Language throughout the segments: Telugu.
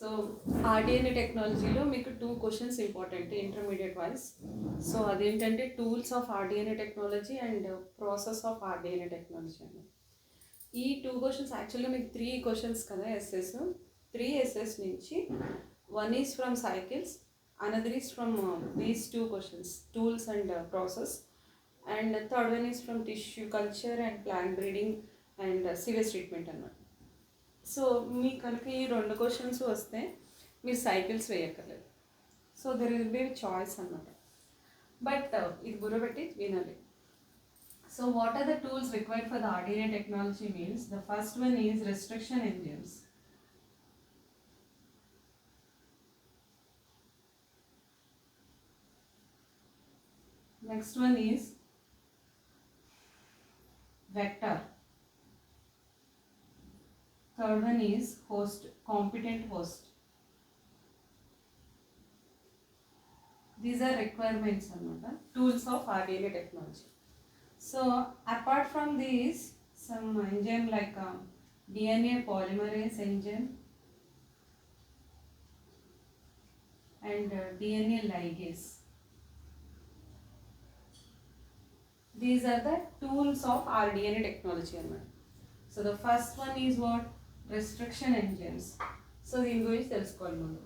సో ఆర్డిఎన్ఏ టెక్నాలజీలో మీకు 2 questions important intermediate wise. So అదేంటంటే tools of rDNA technology and process of rDNA technology అండి. ఈ 2 క్వశ్చన్స్ యాక్చువల్గా మీకు 3 క్వశ్చన్స్ కదా ఎస్ఎస్. 3 ఎస్ఎస్ నుంచి 1 is from cycles, another is from these 2 questions tools and process, and third one is from tissue culture and plant breeding and sewage treatment అన్నమాట. సో మీకు కనుక ఈ 2 క్వశ్చన్స్ వస్తే మీరు సైకిల్స్ వేయక్కర్లేదు. So there will be choice అన్నమాట. బట్ ఇది బుర్రబెట్టి వినాలి. So what are the tools required for the rDNA technology means the first one is restriction enzymes. Next one is vector. Third one is host, competent host. These are requirements anamata, tools of RNA technology. So apart from these, some enzyme like DNA polymerase enzyme and DNA ligase. These are the tools of RDNA technology. So the first one is what? Restriction enzymes. So దీని గురించి తెలుసుకోవాలి ముందు.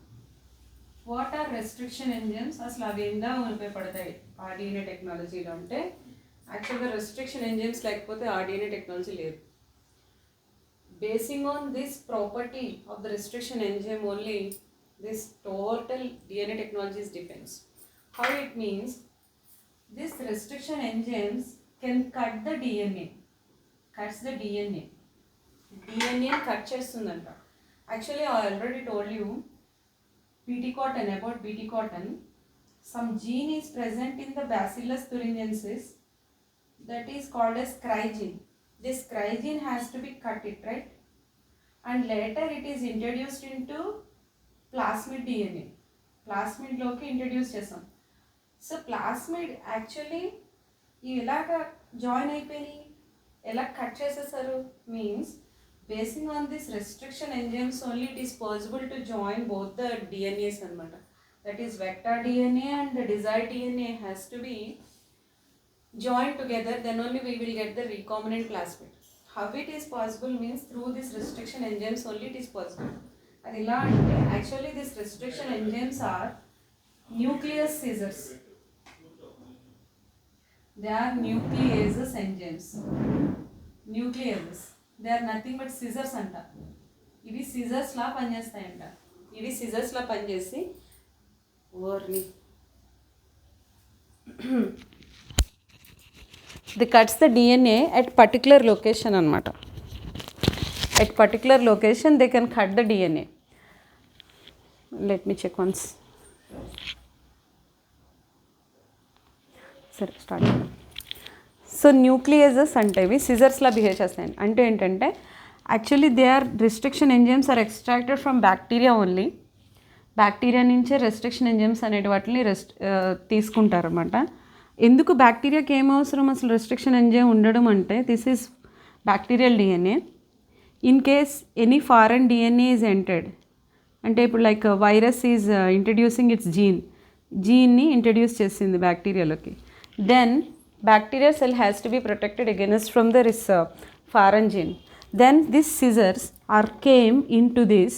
వాట్ ఆర్ రెస్ట్రిక్షన్ ఎంజైమ్స్, అసలు అవి ఏందా ఉపయోగపడతాయి ఆర్డిఎన్ఏ టెక్నాలజీలో అంటే యాక్చువల్గా రెస్ట్రిక్షన్ ఎంజైమ్స్ లేకపోతే ఆర్డిఎన్ఏ టెక్నాలజీ లేదు. Basing on this property of the restriction enzyme only this total DNA technologies depends. How it means this restriction enzymes can cut the DNA, cuts the DNA cut chestundanta. Actually I already told you bt cotton, about bt cotton, some gene is present in the Bacillus thuringiensis that is called as cry gene. This cry gene has to be cut it, right? And later it is introduced into plasmid DNA. Plasmid loki introduce chesam. So plasmid actually ఇవి ఎలాగ జాయిన్ అయిపోయినాయి, ఎలా కట్ చేసేసారు means basing on this restriction enzymes only it is possible to join both the DNAs అనమాట. That is vector DNA and the desired DNA has to be join together, then only we will get the recombinant plasmid. How it is possible means through this restriction enzymes only it is possible. అది ఎలా అంటే actually this restriction enzymes are nucleus scissors. They are nucleases enzymes. Nucleases. They are nothing but scissors anta. ఇవి scissors లా పనిచేస్తాయంట. ఇవి scissors లా పనిచేసి ఓర్ని they cuts the DNA at particular location అన్నమాట. At particular location they can cut the DNA. Let me check once. సరే స్టార్ట్. సో న్యూక్లియేజెస్ అంటే ఇవి సిజర్స్లా బిహేవ్ చేస్తాయి. అంటే ఏంటంటే actually they are restriction enzymes are extracted from bacteria only. Bacteria నుంచే రెస్ట్రిక్షన్ ఎంజైమ్స్ అనేటి వాటిని తీసుకుంటారన్నమాట. ఎందుకు బ్యాక్టీరియాకి ఏం అవసరం అసలు రెస్ట్రిక్షన్ ఎంజైమ్ ఉండడం అంటే this is bacterial DNA. In case any foreign DNA is entered అంటే ఇప్పుడు like virus is introducing its జీన్ని ఇంట్రడ్యూస్ చేసింది బ్యాక్టీరియాలోకి. Then bacterial cell has to be protected against from the foreign gene. Then these scissors came into this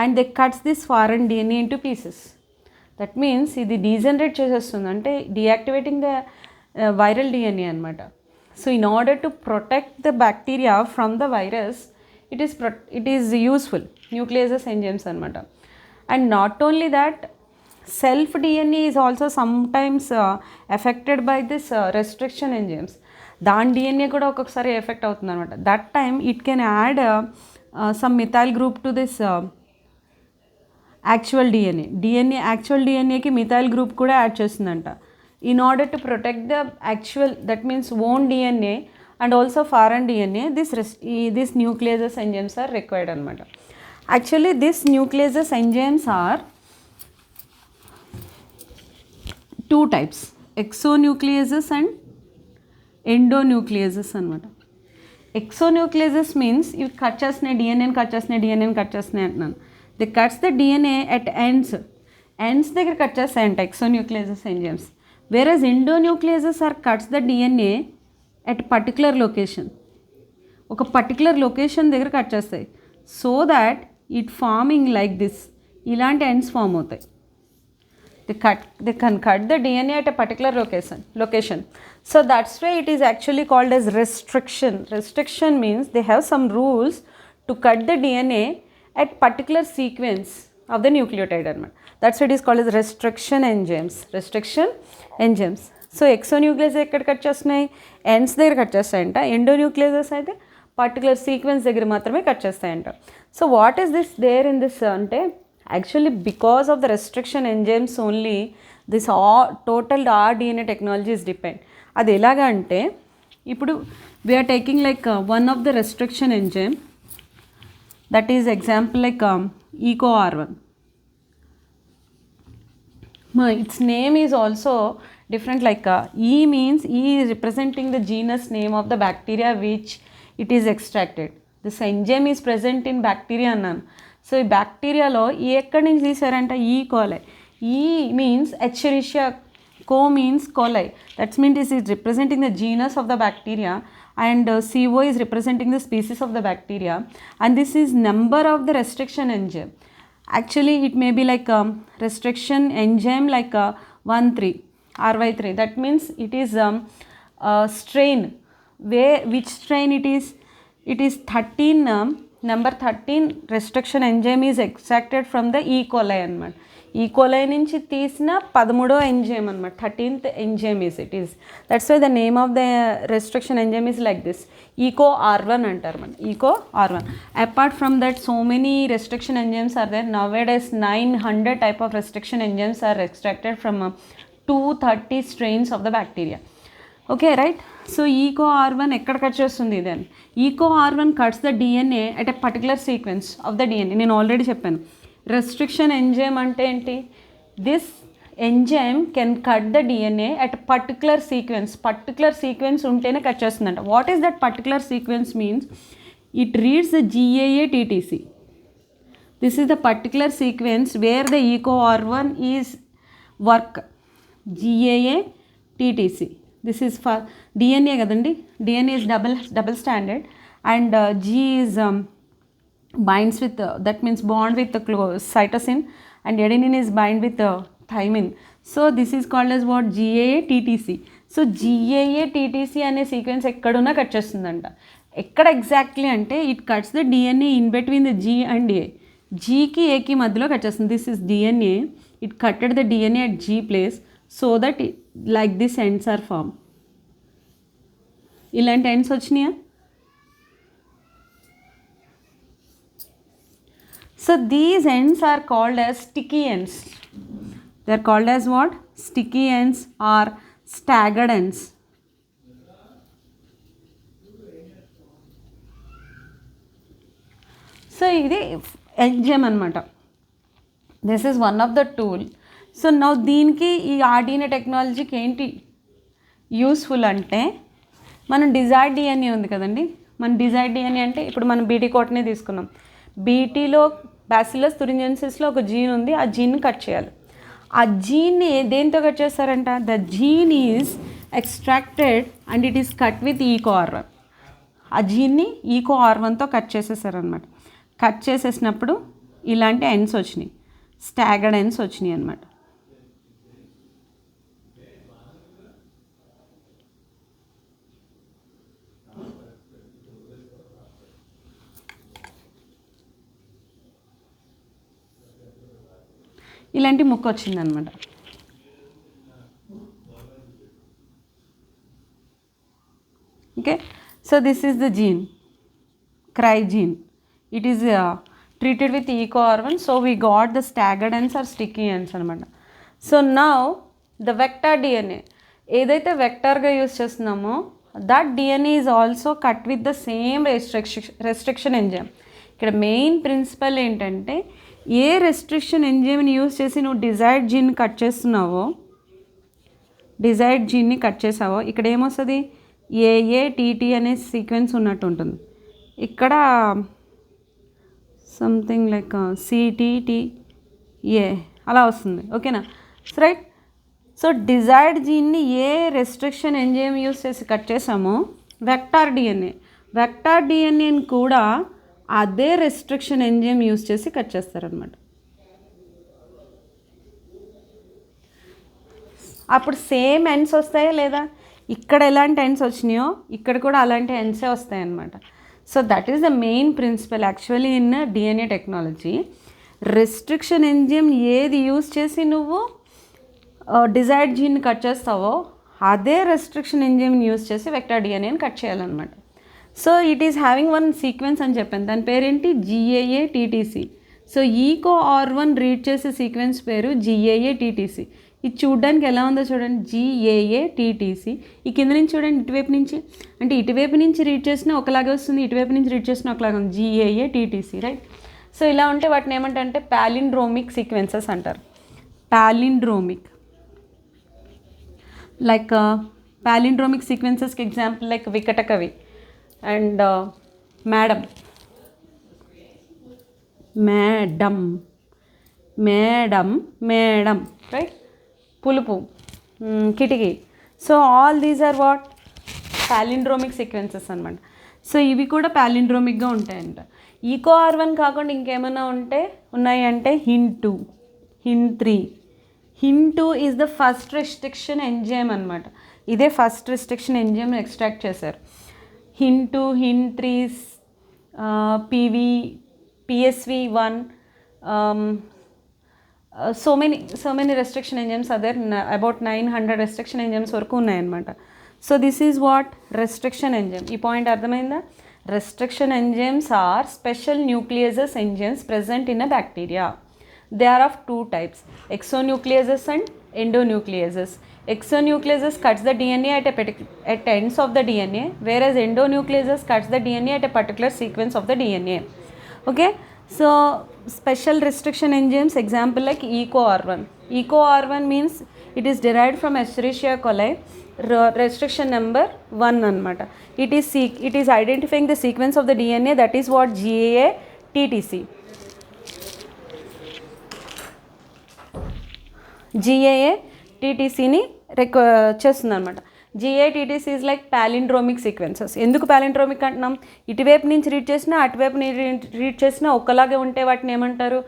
and they cuts this foreign DNA into pieces. That means ఇది degenerate చేసేస్తుంది అంటే deactivating the viral DNA అన్నమాట. So in order to protect the bacteria from the virus it is useful nucleases enzymes అన్నమాట. And not only that, self DNA is also sometimes affected by this restriction enzymes. దాని డిఎన్ఏ కూడా ఒక్కొక్కసారి ఎఫెక్ట్ అవుతుంది అనమాట. That time it can add some methyl group to this actual DNA actual డిఎన్ఏకి మిథైల్ గ్రూప్ కూడా యాడ్ చేస్తుందంట. In order to protect the actual that means own DNA and also foreign DNA this nucleases enzymes are required అనమాట. Actually this nucleases enzymes are two types, exonucleases and endonucleases అనమాట. ఎక్సోన్యూక్లియేజెస్ మీన్స్ ఇవి కట్ చేస్తున్నాయి డిఎన్ఏని కట్ చేస్తున్నాయి అంటున్నాను. They cuts the DNA at ends దగ్గర కట్ చేస్తాయంట exonucleases enzymes. Whereas endonucleases are cuts the DNA at particular location. ఒక పర్టికులర్ లొకేషన్ దగ్గర కట్ చేస్తాయి. So that it forming like this, ఇలాంటి ఎండ్స్ ఫామ్ అవుతాయి. they can cut the DNA at a particular location. So that's why it is actually called as restriction means they have some rules to cut the DNA at particular sequence of the nucleotide element. That's why it is called as restriction enzymes. So exonucleases ekkada cut chestunayi, ends దగ్గర కట్ చేస్తాయంట. ఎండోన్యూక్లియేజెస్ అయితే పర్టికులర్ సీక్వెన్స్ దగ్గర మాత్రమే కట్ చేస్తాయంట. So what is this there in this అంటే actually because of the restriction enzymes only this all total DNA technology is depend. అది ఎలాగా అంటే ఇప్పుడు we are taking like one of the restriction enzyme, that is example like EcoR1. Its name is also different, like E means E is representing the genus name of the bacteria which it is extracted. This enzyme is present in bacteria అన్నాను. సో ఈ బ్యాక్టీరియాలో ఈ ఎక్కడి నుంచి తీసారంట, E coli. E means Escherichia, co means coli. That's mean is representing the genus of the bacteria and CO is representing the species of the bacteria, and this is number of the restriction enzyme. Actually it may be like restriction enzyme like 1,3 RY3. That means it is strain. Which strain it is? It is 13 number 13 restriction enzyme is extracted from the E. coli అన్నమాట. E. coli నుంచి తీసిన 13వ ఎంజైమ్ అన్నమాట. 13th enzyme it is. That's why the name of the restriction enzyme is like this. EcoR1 అంటారు మనం. EcoR1. Apart from that, so many restriction enzymes are there. Nowadays 900 type of restriction enzymes are extracted from 230 strains of the bacteria. Okay right. So EcoR1 ఎక్కడ కట్ చేస్తుంది? Then EcoR1 cuts the DNA at a particular sequence of the DNA. నేను ఆల్రెడీ చెప్పాను. రెస్ట్రిక్షన్ ఎంజైమ్ అంటే ఏంటి? This enzyme can cut the DNA at particular sequence ఉంటేనే కట్ చేస్తుందంట. What is that particular sequence means? It reads the GAA-TTC. This is the particular sequence where the EcoR1 is work. GAA-TTC. This is for DNA కదండి. DNA is double stranded and G is binds with that means bond with the cytosine, and adenine is bind with thymine. So this is called as what? GAA-TTC. So GAA-TTC అనే సీక్వెన్స్ ఎక్కడున్నా కట్ చేస్తుందంట. ఎక్కడ ఎగ్జాక్ట్లీ అంటే it cuts the DNA in between the G and A. Gకి Aకి మధ్యలో కట్ చేస్తుంది. This is DNA. It cutted the DNA at G place so that like this ends are form. ఇలాంటి ఎండ్స్ వచ్చినాయా? So these ends are called as sticky ends. They are called as what? Sticky ends or staggered ends. So ఇది ఎంజైమ్ అనమాట. This is one of the tool. So now దీనికి ఈ RDNA టెక్నాలజీకి ఏంటి యూస్ఫుల్ అంటే, మనం డిజైర్డ్ DNA ఉంది కదండి. మన డిజైర్డ్ DNA అంటే ఇప్పుడు మనం BT కోట్నే తీసుకున్నాం. BTలో బ్యాసిలస్ తురింజెన్సిస్లో ఒక జీన్ ఉంది. ఆ జీన్ని కట్ చేయాలి. ఆ జీన్ని దేంతో కట్ చేస్తారంట? The gene is extracted and it is cut with EcoR1. ఆ జీన్ని EcoR1తో కట్ చేసేసారనమాట. కట్ చేసేసినప్పుడు ఇలాంటి ఎండ్స్ వచ్చినాయి, స్టాగర్డ్ ఎండ్స్ వచ్చినాయి అనమాట. ఇలాంటి ముక్క వచ్చిందనమాట. Okay. So this is the gene, cry gene. It is treated with EcoR1. So we got the staggered ends or sticky ends అనమాట. So now the vector DNA ఏదైతే వెక్టర్గా యూస్ చేస్తున్నామో that DNA is also cut with the same restriction enzyme. ఇక్కడ మెయిన్ ప్రిన్సిపల్ ఏంటంటే, ఏ రెస్ట్రిక్షన్ ఎంజైమ్ని యూస్ చేసి నువ్వు డిజైర్డ్ జీన్ని కట్ చేసావో ఇక్కడ ఏమొస్తుంది? AATT అనే సీక్వెన్స్ ఉన్నట్టు ఉంటుంది. ఇక్కడ సంథింగ్ లైక్ సిటీటీఏ అలా వస్తుంది. ఓకేనా? రైట్. సో డిజైర్డ్ జీన్ని ఏ రెస్ట్రిక్షన్ ఎంజైమ్ యూస్ చేసి కట్ చేసామో వెక్టార్ డిఎన్ఏని కూడా అదే రెస్ట్రిక్షన్ ఎంజైమ్ యూస్ చేసి కట్ చేస్తారనమాట. అప్పుడు సేమ్ ఎండ్స్ వస్తాయా లేదా? ఇక్కడ ఎలాంటి ఎండ్స్ వచ్చినాయో ఇక్కడ కూడా అలాంటి ఎండ్సే వస్తాయి అన్నమాట. So that is the main principle actually in DNA technology. Restriction enzyme ఏది యూస్ చేసి నువ్వు డిజైర్డ్ జీన్ని కట్ చేస్తావో అదే రెస్ట్రిక్షన్ ఎంజైమ్ని యూస్ చేసి వెక్టర్ డిఎన్ఏని కట్ చేయాలన్నమాట. So it is having one sequence అని చెప్పాను, దాని పేరేంటి? GAA-TTC. సో EcoR1 రీడ్ చేసే సీక్వెన్స్ పేరు GAA-TTC. ఇది చూడడానికి ఎలా ఉందో చూడండి, GAA-TTC. ఈ కింద నుంచి చూడండి, ఇటువైపు నుంచి, అంటే ఇటువైపు నుంచి రీడ్ చేసినా ఒకలాగే వస్తుంది, ఇటువైపు నుంచి రీడ్ చేసినా ఒకలాగా ఉంది, GAA-TTC, రైట్? సో ఇలా ఉంటే వాటిని ఏమంటారంటే ప్యాలిండ్రోమిక్ సీక్వెన్సెస్ అంటారు. ప్యాలిండ్రోమిక్ లైక్ ప్యాలిండ్రోమిక్ సీక్వెన్సెస్కి ఎగ్జాంపుల్ లైక్ వికటకవి అండ్ మేడం, రైట్? పులుపు, కిటికీ. So all these are what? Palindromic sequences అనమాట. సో ఇవి కూడా ప్యాలిండ్రోమిక్గా ఉంటాయంట. EcoR1 కాకుండా ఇంకేమైనా ఉన్నాయి అంటే HIN2, HIN3. HIN2 is the first restriction enzyme అనమాట. ఇదే ఫస్ట్ రెస్ట్రిక్షన్ ఎంజైమ్ ఎక్స్ట్రాక్ట్ చేశారు. HIN2, HIN3, PSV1, so many restriction enzymes are there. About 900 restriction enzymes వరకు ఉన్నాయన్నమాట. So this is what? Restriction enzyme. ఈ పాయింట్ అర్థమైందా? Restriction enzymes are special nucleases enzymes present in a bacteria. They are of two types, exonucleases and endonucleases. Exonucleases cuts the DNA at ends of the DNA, whereas endonucleases cuts the DNA at a particular sequence of the DNA. Okay, so special restriction enzymes, example like EcoR1. EcoR1 means it is derived from Escherichia coli, restriction number 1 anamata. It is identifying the sequence of the DNA, that is what GAA-TTC. GAA-TTCని చేస్తుంది అనమాట. GAA-TTC is like ప్యాలిండ్రోమిక్ sequences. ఎందుకు ప్యాలిండ్రోమిక్ అంటున్నాం? ఇటువైపు నుంచి రీడ్ చేసినా అటువైపు రీడ్ చేసినా ఒక్కలాగే ఉంటే వాటిని ఏమంటారు?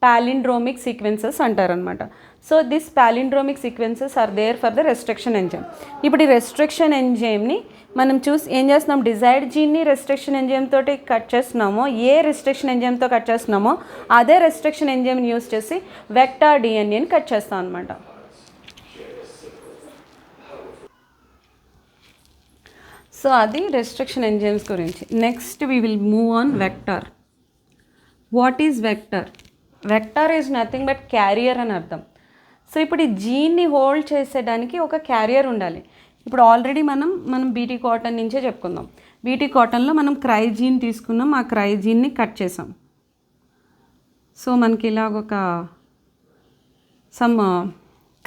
ప్యాలిండ్రోమిక్ సీక్వెన్సెస్ అంటారనమాట. So this palindromic sequences are there for the restriction enzyme. ఇప్పుడు ఈ రెస్ట్రిక్షన్ ఎంజైమ్ని మనం ఏం చేస్తున్నాం? డిజైర్డ్ జీన్ని రెస్ట్రిక్షన్ ఎంజైమ్ తోటి కట్ చేస్తున్నామో, ఏ రెస్ట్రిక్షన్ ఎంజైమ్తో కట్ చేస్తున్నామో అదే రెస్ట్రిక్షన్ ఎంజైమ్ని యూస్ చేసి వెక్టార్ డిఎన్ఏని కట్ చేస్తాం అనమాట. సో అది రెస్ట్రిక్షన్ ఎంజైమ్స్ గురించి. Next we will move on vector. What is vector? Vector is nothing but carrier అని అర్థం. సో ఇప్పుడు ఈ జీన్ని హోల్డ్ చేసేదానికి ఒక క్యారియర్ ఉండాలి. ఇప్పుడు ఆల్రెడీ మనం బీటీ కాటన్ నుంచే చెప్పుకుందాం. బీటీ కాటన్లో మనం క్రైజీన్ తీసుకున్నాం, ఆ క్రైజీన్ని కట్ చేసాం. సో మనకి ఇలాగొక సమ్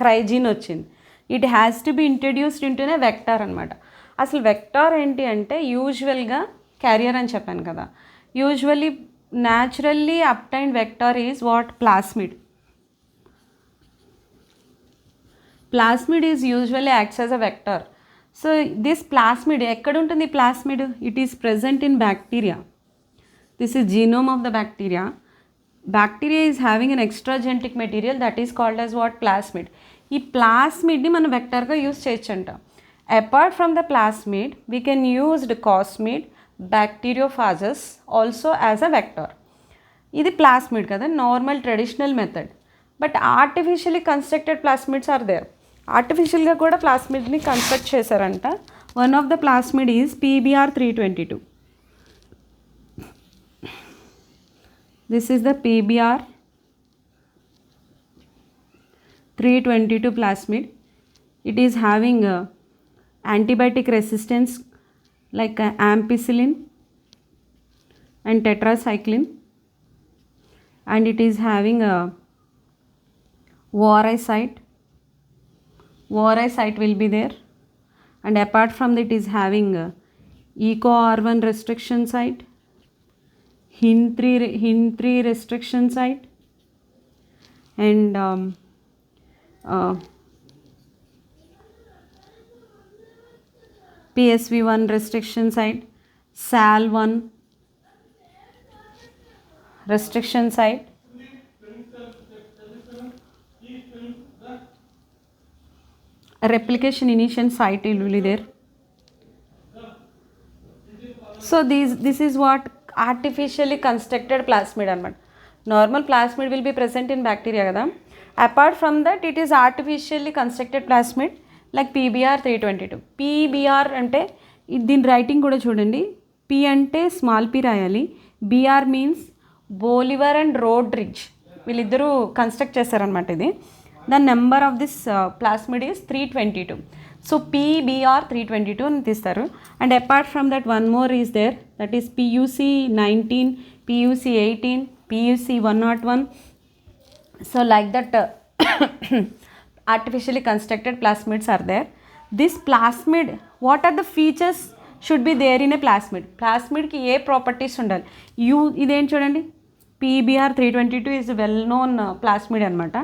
క్రైజీన్ వచ్చింది. It has to be introduced ఇంటూనే వెక్టార్ అనమాట. అసలు వెక్టార్ ఏంటి అంటే యూజువల్గా క్యారియర్ అని చెప్పాను కదా, usually naturally obtained vector is what? Plasmid. Plasmid is usually acts as a vector. So this plasmid, ఎక్కడ ఉంటుంది plasmid? It is present in bacteria. This is genome of the bacteria. Bacteria is having an extra genetic material that is called as what? Plasmid. ఈ ప్లాస్మిడ్ని మనం వెక్టర్గా యూజ్ చేయొచ్చంట. Apart from the plasmid we can used cosmid, bacteriophages also as a vector. ఇది ప్లాస్మిడ్ కదా, normal traditional method. But artificially constructed plasmids are there. ఆర్టిఫిషియల్గా కూడా ప్లాస్మిడ్ని కన్స్ట్రక్ట్ చేశారంట. One of the plasmid is PBr322. This is the PBr322 plasmid. It is having antibiotic resistance like ampicillin and tetracycline, and it is having a Voricite will be there, and apart from that is having EcoR1 restriction site, HIN3 restriction site, and PSV1 restriction site, SAL1 restriction site, replication initiation site will be there. So this is what artificially constructed plasmid anamata. Normal plasmid will be present in bacteria kada. Apart from that, it is artificially constructed plasmid like PBR 322. PBR అంటే దీని రైటింగ్ కూడా చూడండి. P అంటే స్మాల్ p రాయాలి. BR means Bolivar and Rodriguez, వీళ్ళిద్దరూ కన్స్ట్రక్ట్ చేస్తారనమాట ఇది. The number of this plasmid is 322. So PBR 322 అని తీస్తారు. And apart from that one more is there, that is PUC 19, PUC 18, PUC 101. So like that artificially constructed plasmids are there. This plasmid, what are the features should be there in a plasmid? Plasmid ki A properties ఉండాలి? ఇదేం చూడండి, PBR 322 is a well known plasmid అనమాట.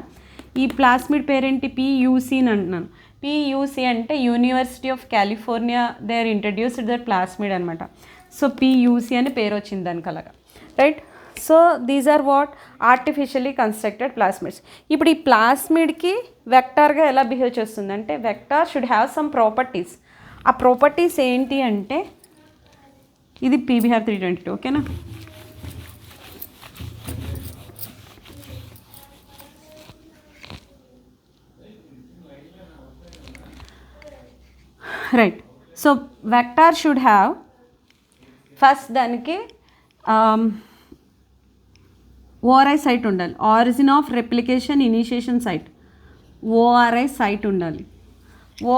ఈ ప్లాస్మిడ్ పేరేంటి? PUC అని అంటున్నాను. PUC అంటే university of California they are introduced that plasmid అనమాట. సో PUC అని పేరు వచ్చింది దానికి అలాగా, right. So these are what artificially constructed plasmids. ఇప్పుడు ఈ ప్లాస్మిడ్కి వెక్టార్గా ఎలా బిహేవ్ చేస్తుందంటే, vector should have some properties. ఆ ప్రాపర్టీస్ ఏంటి అంటే, ఇది PBR 322, ఓకేనా. Right. So vector should have first దానికి ORI సైట్ ఉండాలి, origin of replication initiation site. ORI site ఉండాలి.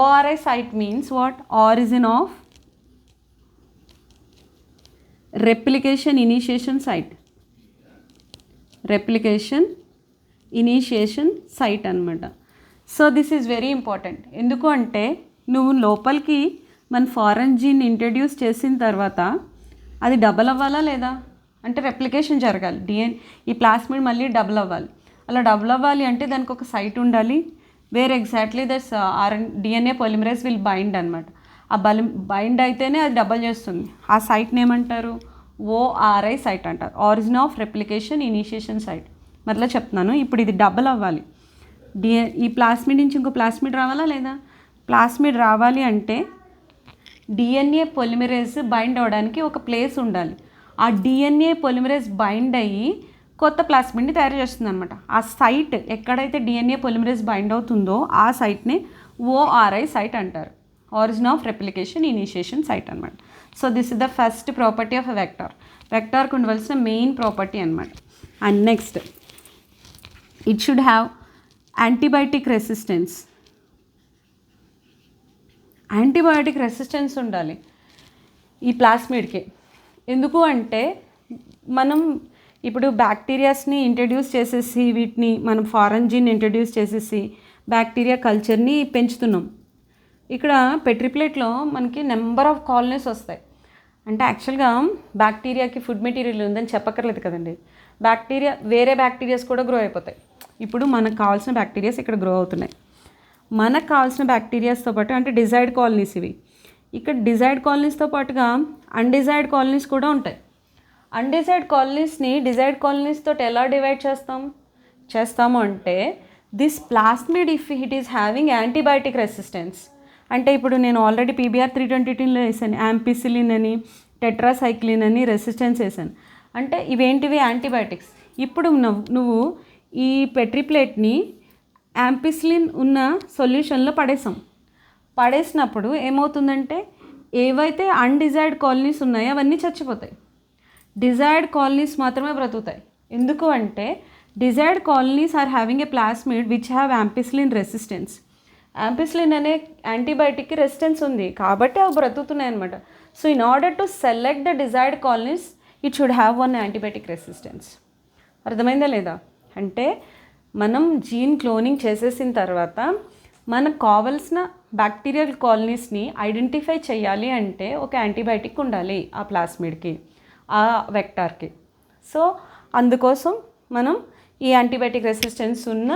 ORI site means what? Origin of replication initiation site. Replication initiation site అనమాట. So this is very important. ఎందుకు అంటే నువ్వు లోపలికి మన ఫారెన్ జీన్ ఇంట్రడ్యూస్ చేసిన తర్వాత అది డబల్ అవ్వాలా లేదా అంటే రెప్లికేషన్ జరగాలి. ఈ ప్లాస్మిడ్ మళ్ళీ డబుల్ అవ్వాలి. అలా డబుల్ అవ్వాలి అంటే దానికి ఒక సైట్ ఉండాలి where exactly that's DNA polymerase will bind అనమాట. ఆ బైండ్ అయితేనే అది డబల్ చేస్తుంది. ఆ సైట్ని ఏమంటారు? ORI సైట్ అంటారు, origin of replication initiation site. మరలా చెప్తున్నాను, ఇప్పుడు ఇది డబల్ అవ్వాలి. ఈ ప్లాస్మిడ్ నుంచి ఇంకో ప్లాస్మిడ్ రావాలా లేదా? ప్లాస్మిడ్ రావాలి అంటే DNA పాలిమరేజ్ బైండ్ అవ్వడానికి ఒక ప్లేస్ ఉండాలి. ఆ DNA పాలిమరేజ్ బైండ్ అయ్యి కొత్త ప్లాస్మిడ్ని తయారు చేస్తుంది అనమాట. ఆ సైట్ ఎక్కడైతే DNA పాలిమరేజ్ బైండ్ అవుతుందో ఆ సైట్ని ORI సైట్ అంటారు, origin of replication initiation site అనమాట. So this is the first property of a vector. వెక్టార్కి ఉండవలసిన మెయిన్ ప్రాపర్టీ అనమాట. And next, it should have antibiotic resistance. Antibiotic resistance ఉండాలి ఈ ప్లాస్మిడ్కి. ఎందుకు అంటే మనం ఇప్పుడు బ్యాక్టీరియాస్ని ఇంట్రడ్యూస్ చేసేసి వీటిని మనం ఫారెన్ జీన్ ఇంట్రడ్యూస్ చేసేసి బ్యాక్టీరియా కల్చర్ని పెంచుతున్నాం. ఇక్కడ పెట్రిప్లేట్లో మనకి నెంబర్ ఆఫ్ కాలనీస్ వస్తాయి. అంటే యాక్చువల్గా బ్యాక్టీరియాకి ఫుడ్ మెటీరియల్ ఉందని చెప్పక్కర్లేదు కదండి. బ్యాక్టీరియా వేరే బ్యాక్టీరియాస్ కూడా గ్రో అయిపోతాయి. ఇప్పుడు మనకు కావాల్సిన బ్యాక్టీరియాస్ ఇక్కడ గ్రో అవుతున్నాయి. మనకు కావాల్సిన బ్యాక్టీరియాస్తో పాటు అంటే డిజైర్డ్ కాలనీస్ ఇవి. ఇక్కడ డిజైర్డ్ కాలనీస్తో పాటుగా అన్డిజైర్డ్ కాలనీస్ కూడా ఉంటాయి. అన్డిజైర్డ్ కాలనీస్ని డిజైర్డ్ కాలనీస్తో ఎలా డివైడ్ చేస్తాము అంటే this plasmid if it is having antibiotic resistance. అంటే ఇప్పుడు నేను ఆల్రెడీ PBR 322లో వేసాను, యాంపిసిలిన్ అని టెట్రాసైక్లిన్ అని రెసిస్టెన్స్ వేసాను. అంటే ఇవేంటివి? యాంటీబయాటిక్స్. ఇప్పుడు నువ్వు ఈ పెట్రిప్లేట్ని యాంపిసిలిన్ ఉన్న సొల్యూషన్లో పడేసినప్పుడు ఏమవుతుందంటే ఏవైతే అన్డిజైర్డ్ కాలనీస్ ఉన్నాయో అవన్నీ చచ్చిపోతాయి. డిజైర్డ్ కాలనీస్ మాత్రమే బ్రతుకుతాయి. ఎందుకు అంటే desired colonies are having a plasmid which have ampicillin resistance. Ampicillin అనే యాంటీబయాటిక్కి రెసిస్టెన్స్ ఉంది కాబట్టి అవి బ్రతుకుతున్నాయి అనమాట. So in order to select the desired colonies it should have one antibiotic resistance. అర్థమైందా లేదా? అంటే మనం జీన్ క్లోనింగ్ చేసేసిన తర్వాత మనకు కావలసిన బ్యాక్టీరియల్ కాలనీస్ని ఐడెంటిఫై చేయాలి అంటే ఒక యాంటీబయాటిక్ ఉండాలి ఆ ప్లాస్మిడ్కి, ఆ వెక్టార్కి. సో అందుకోసం మనం ఈ యాంటీబయాటిక్ రెసిస్టెన్స్ ఉన్న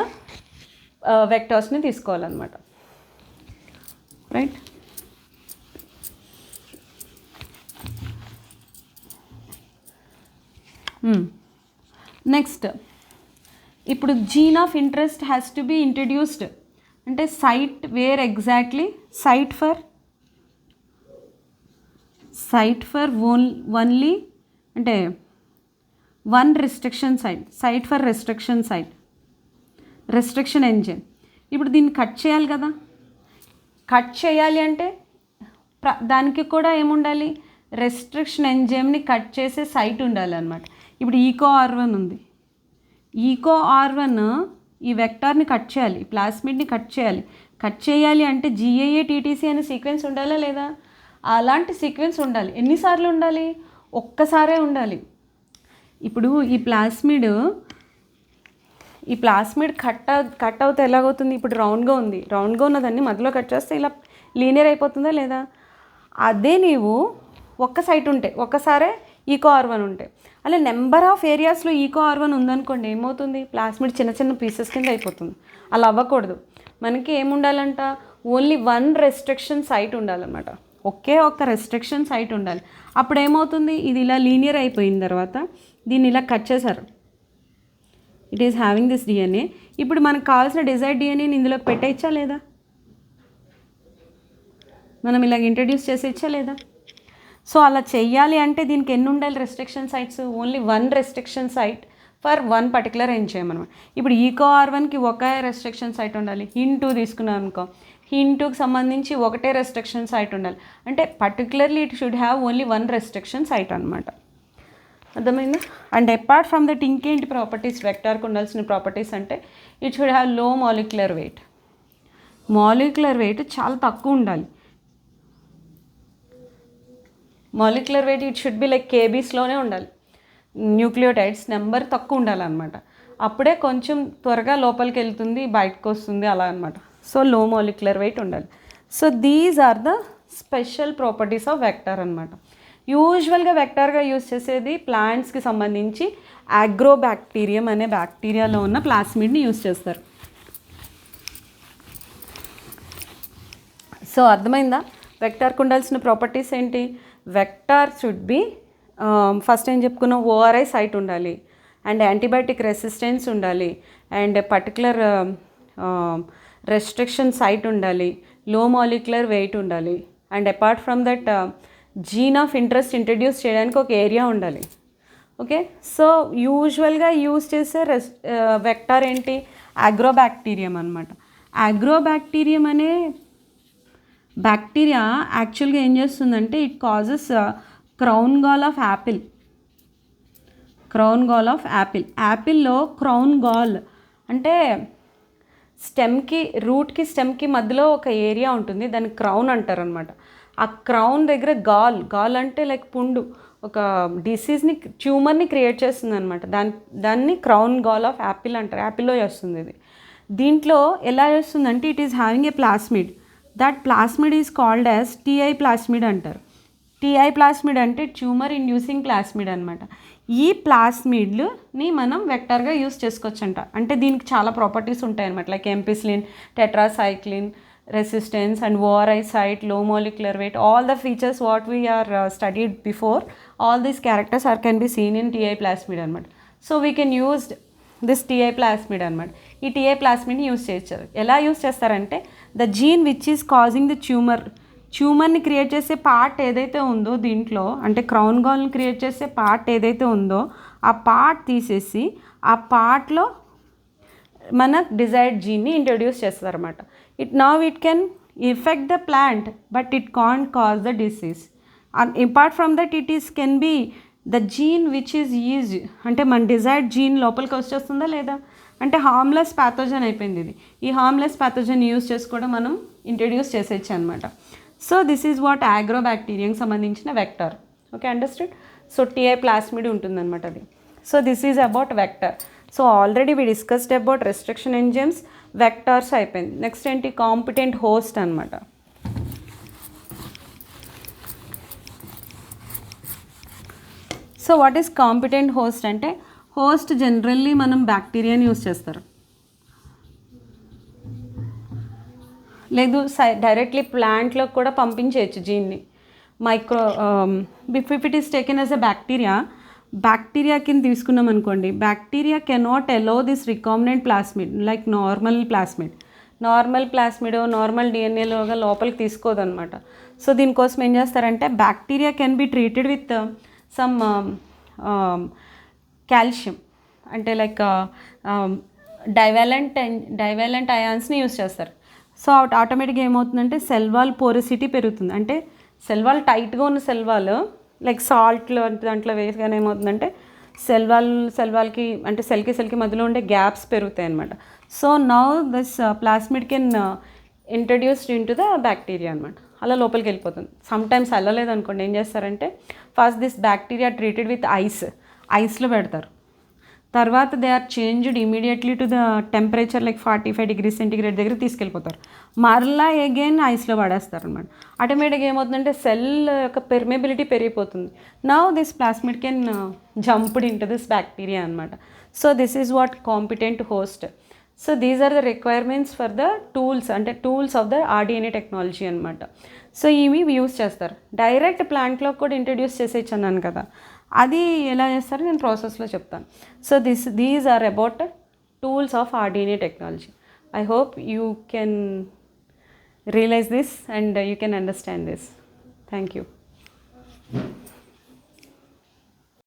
వెక్టార్స్ని తీసుకోవాలన్నమాట, రైట్. నెక్స్ట్ ఇప్పుడు gene of interest has to be introduced అంటే site where exactly site for only అంటే one restriction site for restriction enzyme. ఇప్పుడు దీన్ని కట్ చేయాలి కదా, కట్ చేయాలి అంటే దానికి కూడా ఏముండాలి, రెస్ట్రిక్షన్ ఎంజైమ్ని కట్ చేసే సైట్ ఉండాలి అనమాట. ఇప్పుడు EcoR1 ఉంది, EcoR1 ఈ వెక్టార్ని కట్ చేయాలి, ఈ ప్లాస్మిడ్ని కట్ చేయాలి అంటే GAA-TTC అనే సీక్వెన్స్ ఉండాలా లేదా? అలాంటి సీక్వెన్స్ ఉండాలి. ఎన్నిసార్లు ఉండాలి? ఒక్కసారే ఉండాలి. ఇప్పుడు ఈ ప్లాస్మిడ్ కట్ అవుతే ఎలాగవుతుంది? ఇప్పుడు రౌండ్గా ఉన్నదాన్ని మధ్యలో కట్ చేస్తే ఇలా లీనియర్ అయిపోతుందా లేదా? అదే నీవు ఒక్క సైట్ ఉంటే ఒక్కసారే EcoR1 ఉంటే, అలా నెంబర్ ఆఫ్ ఏరియాస్లో EcoR1 ఉందనుకోండి ఏమవుతుంది? ప్లాస్మిడ్ చిన్న చిన్న పీసెస్ కింద అయిపోతుంది. అలా అవ్వకూడదు. మనకి ఏముండాలంట, ఓన్లీ వన్ రెస్ట్రిక్షన్ సైట్ ఉండాలన్నమాట, ఒకే ఒక్క రెస్ట్రిక్షన్ సైట్ ఉండాలి. అప్పుడు ఏమవుతుంది, ఇది ఇలా లీనియర్ అయిపోయిన తర్వాత దీన్ని ఇలా కట్ చేశారు, it is having this DNA. ఇప్పుడు మనకు కావాల్సిన డిజైర్డ్ DNAని ఇందులో పెట్టేయచ్చా లేదా? మనం ఇలాగ ఇంట్రడ్యూస్ చేసేయచ్చా లేదా? సో అలా చెయ్యాలి అంటే దీనికి ఎన్ని ఉండాలి restriction sites? Only one restriction site for one particular enzyme అనమాట. ఇప్పుడు EcoR1కి ఒకే రెస్ట్రిక్షన్ సైట్ ఉండాలి. HIN2 తీసుకున్నాం అనుకో, HIN2కి సంబంధించి ఒకటే రెస్ట్రిక్షన్ సైట్ ఉండాలి. అంటే particularly it should have only one restriction site అనమాట. అర్థమైందా? అండ్ అపార్ట్ ఫ్రమ్ దట్ ఇంకేంటి ప్రాపర్టీస్ వెక్టార్కి ఉండాల్సిన ప్రాపర్టీస్ అంటే it should have low molecular weight చాలా తక్కువ ఉండాలి. Molecular weight it should be like KBsలోనే ఉండాలి. న్యూక్లియోటైడ్స్ నెంబర్ తక్కువ ఉండాలన్నమాట. అప్పుడే కొంచెం త్వరగా లోపలికి వెళ్తుంది, బయటకు వస్తుంది అలా అనమాట. సో లో మాలిక్యులర్ వెయిట్ ఉండాలి. So these are the special properties of vector అనమాట. యూజువల్గా వెక్టార్గా యూజ్ చేసేది ప్లాంట్స్కి సంబంధించి అగ్రోబ్యాక్టీరియం అనే బ్యాక్టీరియాలో ఉన్న ప్లాస్మిడ్ని యూజ్ చేస్తారు. సో అర్థమైందా? వెక్టార్కి ఉండాల్సిన ప్రాపర్టీస్ ఏంటి? వెక్టార్ షుడ్ బి ఫస్ట్ ఏం చెప్పుకున్నాం, ORI సైట్ ఉండాలి, అండ్ యాంటీబయాటిక్ రెసిస్టెన్స్ ఉండాలి, అండ్ పర్టికులర్ రెస్ట్రిక్షన్ సైట్ ఉండాలి, లో మాలిక్యులర్ వెయిట్ ఉండాలి, and apart from that gene of interest introduce చేయడానికి ఒక ఏరియా ఉండాలి. ఓకే, సో యూజువల్గా యూజ్ చేసే వెక్టార్ ఏంటి? అగ్రోబ్యాక్టీరియం అనమాట. అగ్రోబ్యాక్టీరియం అనే బ్యాక్టీరియా యాక్చువల్గా ఏం చేస్తుందంటే it causes crown gall of యాపిల్లో క్రౌన్ గాల్ అంటే స్టెమ్కి మధ్యలో ఒక ఏరియా ఉంటుంది, దాన్ని క్రౌన్ అంటారు అనమాట. ఆ క్రౌన్ దగ్గర గాల్ అంటే లైక్ పుండు, ఒక డిసీజ్ని ట్యూమర్ని క్రియేట్ చేస్తుంది అనమాట. దాన్ని క్రౌన్ గాల్ ఆఫ్ యాపిల్ అంటారు. యాపిల్లో చేస్తుంది ఇది. దీంట్లో ఎలా చేస్తుందంటే it is having a plasmid. That plasmid is called as TI plasmid అంటారు. TI ప్లాస్మిడ్ అంటే ట్యూమర్ ఇండ్యూసింగ్ ప్లాస్మిడ్ అనమాట. ఈ ప్లాస్మిడ్ని మనం వెక్టార్గా యూస్ చేసుకోవచ్చంట. అంటే దీనికి చాలా ప్రాపర్టీస్ ఉంటాయన్నమాట, like ampicillin, tetracycline, resistance and ORI site, low molecular weight, all the features what we are studied before, all these characters can be seen in TI plasmid అనమాట. So we can use this TI plasmid అనమాట. ఈ TI plasmidని యూజ్ చేస్తారు. ఎలా యూజ్ చేస్తారంటే the gene which is causing the ట్యూమర్ని క్రియేట్ చేసే పార్ట్ ఏదైతే ఉందో దీంట్లో, అంటే క్రౌన్ గాల్ని క్రియేట్ చేసే పార్ట్ ఏదైతే ఉందో ఆ పార్ట్ తీసేసి ఆ పార్ట్లో మన డిజైర్డ్ జీన్ని ఇంట్రొడ్యూస్ చేస్తారన్నమాట. It can affect the plant, but it can't cause the disease. And apart from that, can be the gene which is used, అంటే మన డిజైర్డ్ జీన్ లోపలికి వచ్చేస్తుందా లేదా, అంటే హార్మ్లెస్ ప్యాథోజన్ అయిపోయింది ఇది. ఈ హార్మ్లెస్ ప్యాథోజన్ యూజ్ చేసి కూడా మనం ఇంట్రడ్యూస్ చేసేయచ్చు అనమాట. సో దిస్ ఈజ్ వాట్ అగ్రోబ్యాక్టీరియంకి సంబంధించిన vector. Okay, understood. So TI plasmid ఉంటుందన్నమాట అది. So this is about vector. So already we discussed about restriction enzymes, vectors అయిపోయింది. నెక్స్ట్ ఏంటి? కాంపిటెంట్ హోస్ట్ అనమాట. So so what is competent host అంటే హోస్ట్ జనరల్లీ మనం బ్యాక్టీరియాని యూస్ చేస్తారు, లేదు డైరెక్ట్లీ ప్లాంట్లో కూడా పంపించేయచ్చు జీన్ని. Micro if it is taken as a bacteria కింద తీసుకున్నాం అనుకోండి, bacteria cannot allow this recombinant plasmid like normal plasmid normal డిఎన్ఏలోగా లోపలికి తీసుకోదన్నమాట. సో దీనికోసం ఏం చేస్తారంటే bacteria can be treated with some calcium అంటే లైక్ డైవాలెంట్ అయాన్స్ని యూస్ చేస్తారు. సో ఆటోమేటిక్గా ఏమవుతుందంటే సెల్ వాల్ పోరసిటీ పెరుగుతుంది. అంటే సెల్ వాల్ టైట్గా ఉన్న సెల్ వాల్ లైక్ సాల్ట్లో దాంట్లో వేయగానే ఏమవుతుందంటే సెల్ వాల్కి అంటే సెల్కి మధ్యలో ఉండే గ్యాప్స్ పెరుగుతాయి అనమాట. So now this plasmid can introduced into the bacteria అనమాట. అలా లోపలికి వెళ్ళిపోతుంది. సమ్ టైమ్స్ వెళ్ళలేదనుకోండి ఏం చేస్తారంటే first this bacteria treated with ఐస్లో పెడతారు. తర్వాత they are changed immediately to the temperature like 45 degrees centigrade దగ్గర తీసుకెళ్ళిపోతారు. మరలా అగైన్ ఐస్లో పడేస్తారు అనమాట. ఆటోమేటిక్గా ఏమవుతుందంటే సెల్ యొక్క పెర్మేబిలిటీ పెరిగిపోతుంది. Now this plasmid can jumped into this bacteria అనమాట. So this is what competent host. So these are the requirements for the tools of the rDNA technology అనమాట. సో ఇవి యూస్ చేస్తారు. డైరెక్ట్ ప్లాంట్లో కూడా ఇంట్రడ్యూస్ చేసేయచ్చు అన్నాను కదా, అది ఎలా చేస్తారో నేను ప్రాసెస్లో చెప్తాను. So these are about tools of rDNA technology. I hope you can realise this and you can understand this. Thank you.